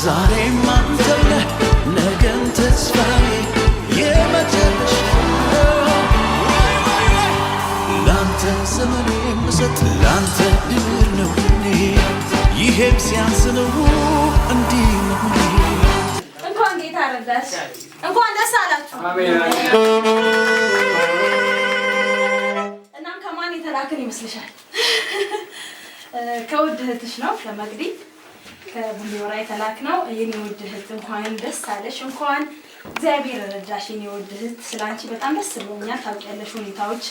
ዛሬም አንተነ ነገም ተስፋዬ የመጨረሻ ላንተ ዘመኔ ምሰጥ ላንተ ድል ነው እኔ ይሄም ሲያንስ ነው እንዲህ ነው እንኳን ጌታ ረዳሽ እንኳን ደስ አላችሁ አሜን እናም ከማን የተላከን ይመስልሻል ከውድ እህትሽ ነው ከመግዲ ከቡሊወራ የተላክነው የኔ ውድ እህት እንኳን ደስ አለሽ እንኳን እግዚአብሔር ረዳሽ የኔ ውድ እህት ስላንቺ በጣም ደስ ብሎኛል ታውቂያለሽ ሁኔታዎች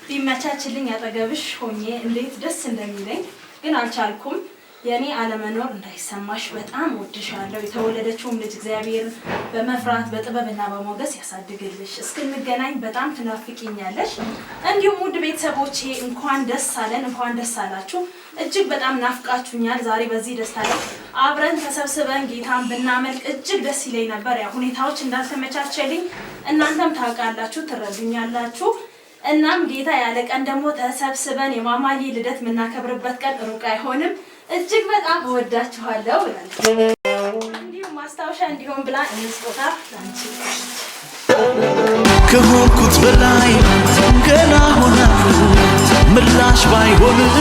ቢመቻችልኝ አጠገብሽ ሆኜ እንዴት ደስ እንደሚለኝ ግን አልቻልኩም የኔ አለመኖር እንዳይሰማሽ በጣም ወድሻለሁ የተወለደችውም ልጅ እግዚአብሔር በመፍራት በጥበብና በሞገስ ያሳድግልሽ እስክንገናኝ በጣም ትናፍቂኛለሽ እንዲሁም ውድ ቤተሰቦቼ እንኳን ደስ አለን እንኳን ደስ አላችሁ እጅግ በጣም ናፍቃችሁኛል ዛሬ በዚህ ደስታ ላይ አብረን ተሰብስበን ጌታን ብናመልክ እጅግ ደስ ይለኝ ነበር ያ ሁኔታዎች እንዳልተመቻቸልኝ እናንተም ታውቃላችሁ ትረዱኛላችሁ እናም ጌታ ያለ ቀን ደግሞ ተሰብስበን የማማዬ ልደት ምናከብርበት ቀን ሩቅ አይሆንም እጅግ በጣም ወዳችኋለሁ እላለሁ እንዲሁ ማስታወሻ እንዲሆን ብላ እንስጦታ ላንቺ ከሆንኩት በላይ ገና ሆናለሁ ምላሽ ባይሆንም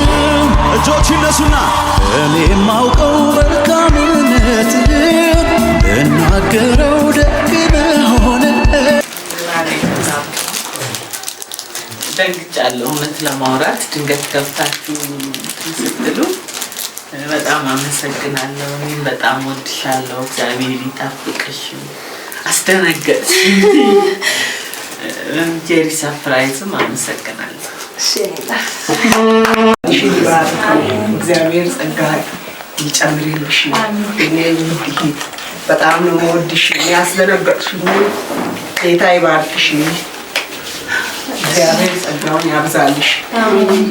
እጆች ይነሱና እኔ ማውቀው መልካምነትህን እናገረው ደግ ነሆነ ደንግጫለሁ እውነት ለማውራት ድንገት ገብታችሁ ስትሉ በጣም አመሰግናለሁ እኔም በጣም ወድሻለሁ እግዚአብሔር ይጠብቅሽ አስደነገጥሽ ጄሪ ሰርፕራይዝም አመሰግናለሁ እግዚአብሔር ጸጋ ይጨምርልሽ እኔ በጣም ነው ወድሽ ያስደነገጥሽ ጌታ ይባርክሽ እግዚአብሔር ጸጋውን ያብዛልሽ አሜን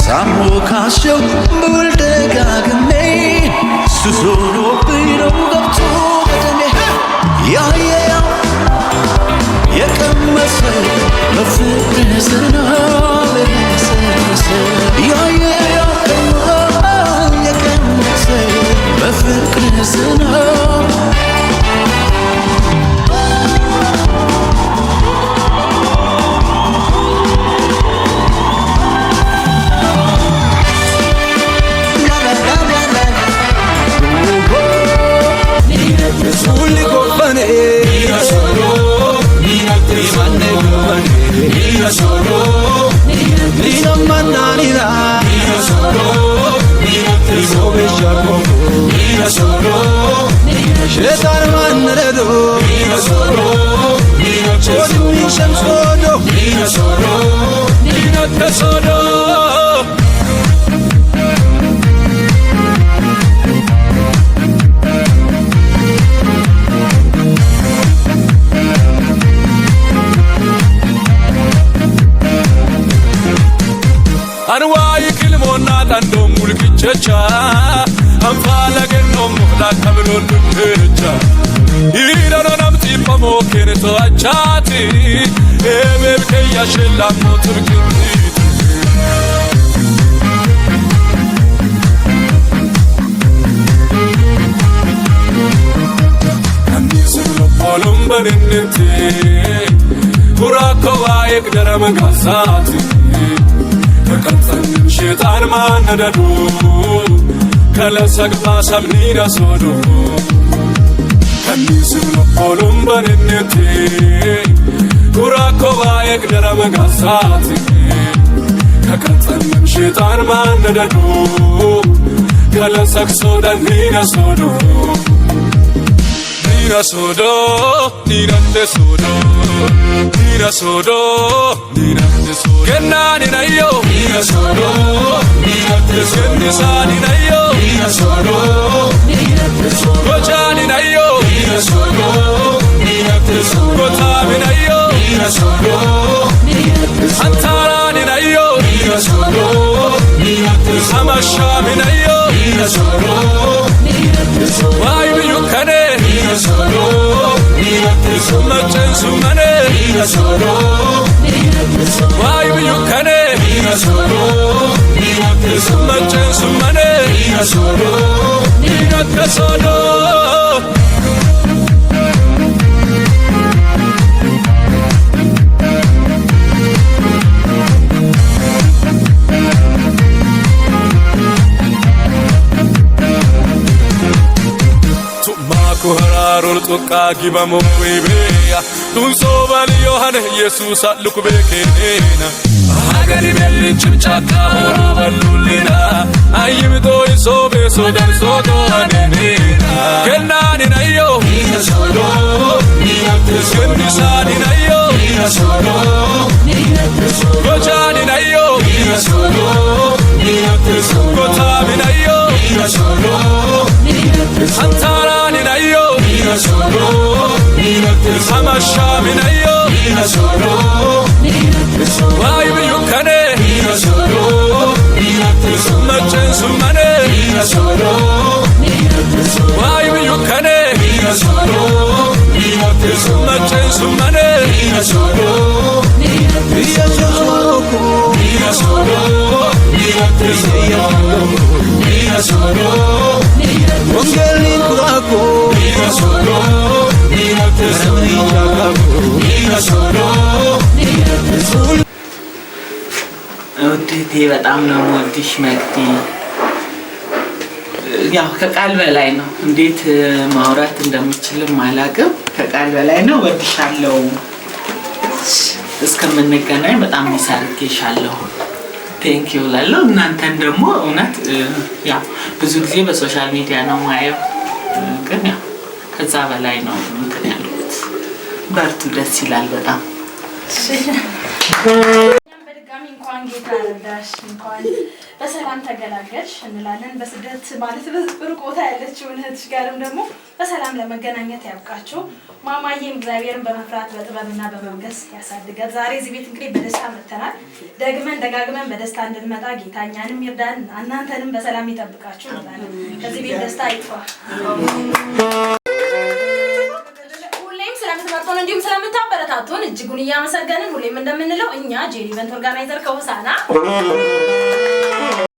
ሳሞካቸው ብውል ደጋግሜ ሱሶኖ ቢነው ገብቶ በደሜ ያየያው የቀመሰ በፍቅር ዝናብ የረሰረሰ ያየያው የቀመሰ በፍቅር ዝናብ Anway kilmona tandom mulkichacha Amfala genom la kamlo lutecha Ira nam tipamo kereto achati Eber ke yashela moturkiti Anislo polumbarinti Kurakova ekdaram gasati Kakansan shetan manadadu Kalasak pasam nira sodu Kanislo polumbarinti Kurakova ekdaram gasati Kakansan shetan manadadu Kalasak sodan nira sodu Nira sodo, nirande sodo, nira sodo, nirande sodo. Kenani na yo, nira sodo, nirande sodo. Kenisani na yo, nira sodo, nirande sodo. Kochani na yo, nira sodo, nirande sodo. Kotami na yo, nira sodo, nirande sodo. Antarani na yo, nira sodo, nirande sodo. Amashami na yo, nira sodo, nirande sodo. Why will you kane? Nira sodo, nirande sodo. Machensu mane, nira sodo, nirande sodo. Why will you kane? Nira sodo, nirande Summachen summane Ninate sodo Kuhararul tuqa gibamu ibeya tunso bali yohane Jesus alukubekena agari belli chimchaka balulina ayimdo isobe sodar sodo anena kenani nayo solo ni sani nayo solo gojani nayo solo gotabi nayo solo Antarani nayo solo Samasha minayo solo Why will you kane solo Summachen summane solo Why will you kane solo Summachen summane solo solo Wangelin kurako solo ውድቴ በጣም ነው የምወድሽ መቅዲ። ያው ከቃል በላይ ነው፣ እንዴት ማውራት እንደምችልም አላውቅም። ከቃል በላይ ነው። ወድሻለሁ። እስከምንገናኝ በጣም ይሳርክሻለሁ። ቴንክ ዩ ላለው እናንተን ደግሞ እውነት ያው ብዙ ጊዜ በሶሻል ሚዲያ ነው ማየው፣ ግን ያው ከዛ በላይ ነው እንትን ያሉት። በርቱ፣ ደስ ይላል በጣም። በድጋሚ እንኳን ጌታ ረዳሽ፣ እንኳን በሰላም ተገላገልሽ እንላለን። በስደት ማለት በሩቅ ቦታ ያለችው እህትሽ ጋርም ደግሞ በሰላም ለመገናኘት ያብቃችሁ። ማማዬም እግዚአብሔርን በመፍራት በጥበብና በመንገስ ያሳድጋት። ዛሬ እዚህ ቤት እንግዲህ በደስታ መጥተናል። ደግመን ደጋግመን በደስታ እንድንመጣ ጌታ እኛንም ይርዳን፣ እናንተንም በሰላም ይጠብቃችሁ እንላለን። ከዚህ ቤት ደስታ ይጥፋ። ሁሌም ስለምትመርጡን እንዲሁም ስለምታበረታቱን እጅጉን እያመሰገንን ሁሌም እንደምንለው እኛ ጄሪ ኢቨንት ኦርጋናይዘር ከሆሳና